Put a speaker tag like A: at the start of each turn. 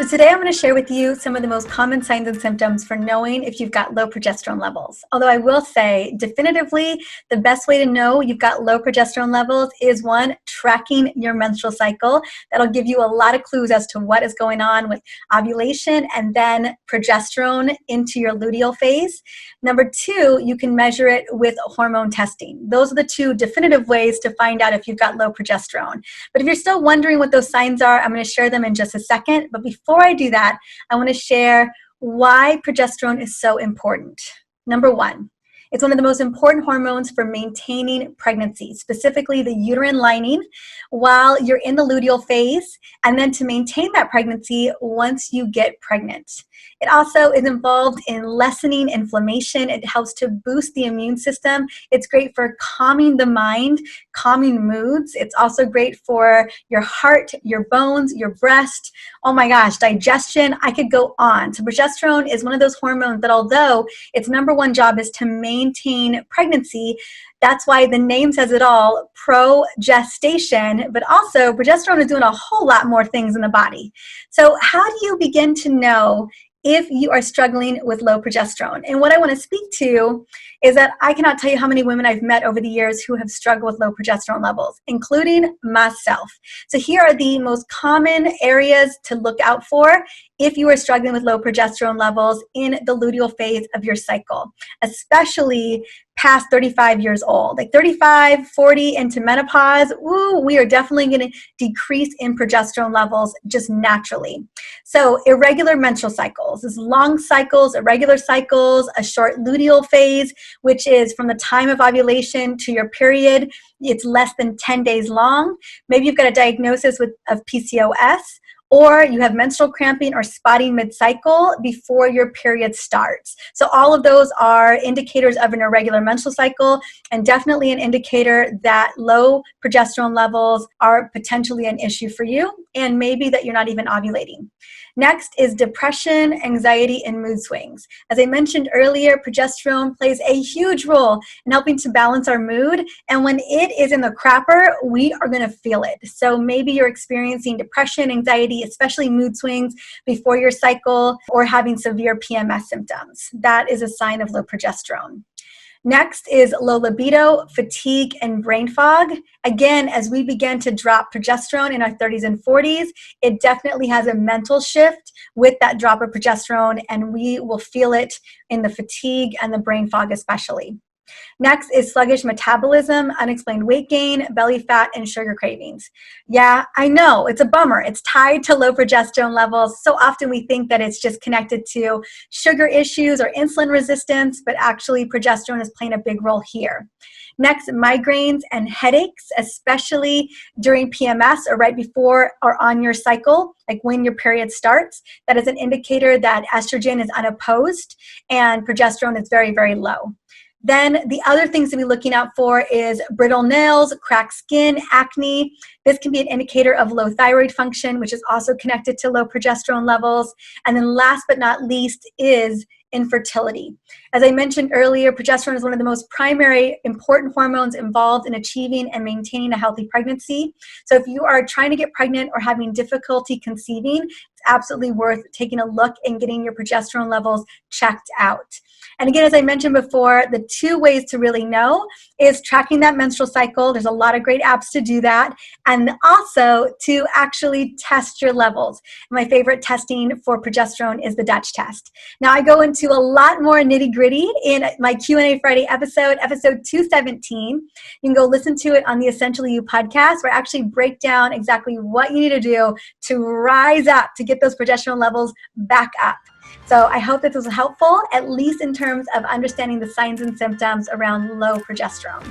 A: So today I'm going to share with you some of the most common signs and symptoms for knowing if you've got low progesterone levels. Although I will say definitively the best way to know you've got low progesterone levels is one, tracking your menstrual cycle. That'll give you a lot of clues as to what is going on with ovulation and then progesterone into your luteal phase. Number two, you can measure it with hormone testing. Those are the two definitive ways to find out if you've got low progesterone. But if you're still wondering what those signs are, I'm going to share them in just a second. But before I do that, I want to share why progesterone is so important. Number one, it's one of the most important hormones for maintaining pregnancy, specifically the uterine lining while you're in the luteal phase, and then to maintain that pregnancy once you get pregnant. It also is involved in lessening inflammation. It helps to boost the immune system. It's great for calming the mind, calming moods. It's also great for your heart, your bones, your breast. Oh my gosh, digestion. I could go on. So progesterone is one of those hormones that, although its number one job is to maintain pregnancy, that's why the name says it all, progestation, but also progesterone is doing a whole lot more things in the body. So how do you begin to know if you are struggling with low progesterone? And what I want to speak to is that I cannot tell you how many women I've met over the years who have struggled with low progesterone levels, including myself. So here are the most common areas to look out for if you are struggling with low progesterone levels in the luteal phase of your cycle, especially past 35 years old. Like 35, 40 into menopause, we are definitely going to decrease in progesterone levels just naturally. So irregular menstrual cycles is long cycles, irregular cycles, a short luteal phase, which is from the time of ovulation to your period. It's less than 10 days long. Maybe you've got a diagnosis of PCOS, or you have menstrual cramping or spotting mid-cycle before your period starts. So all of those are indicators of an irregular menstrual cycle, and definitely an indicator that low progesterone levels are potentially an issue for you, and maybe that you're not even ovulating. Next is depression, anxiety, and mood swings. As I mentioned earlier, progesterone plays a huge role in helping to balance our mood, and when it is in the crapper, we are going to feel it. So maybe you're experiencing depression, anxiety, especially mood swings before your cycle, or having severe PMS symptoms. That is a sign of low progesterone. Next is low libido, fatigue, and brain fog. Again, as we begin to drop progesterone in our 30s and 40s, it definitely has a mental shift with that drop of progesterone, and we will feel it in the fatigue and the brain fog especially. Next is sluggish metabolism, unexplained weight gain, belly fat, and sugar cravings. Yeah, I know, it's a bummer. It's tied to low progesterone levels. So often we think that it's just connected to sugar issues or insulin resistance, but actually progesterone is playing a big role here. Next, migraines and headaches, especially during PMS or right before or on your cycle, like when your period starts. That is an indicator that estrogen is unopposed and progesterone is very, very low. Then the other things to be looking out for is brittle nails, cracked skin, acne. This can be an indicator of low thyroid function, which is also connected to low progesterone levels. And then last but not least is infertility. As I mentioned earlier, progesterone is one of the most primary important hormones involved in achieving and maintaining a healthy pregnancy. So if you are trying to get pregnant or having difficulty conceiving, it's absolutely worth taking a look and getting your progesterone levels checked out. And again, as I mentioned before, the two ways to really know is tracking that menstrual cycle. There's a lot of great apps to do that. And also to actually test your levels. My favorite testing for progesterone is the Dutch test. Now I go into a lot more nitty-gritty in my Q&A Friday episode 217. You can go listen to it on the Essentially You podcast, where I actually break down exactly what you need to do to rise up to get those progesterone levels back up. So I hope that this was helpful, at least in terms of understanding the signs and symptoms around low progesterone.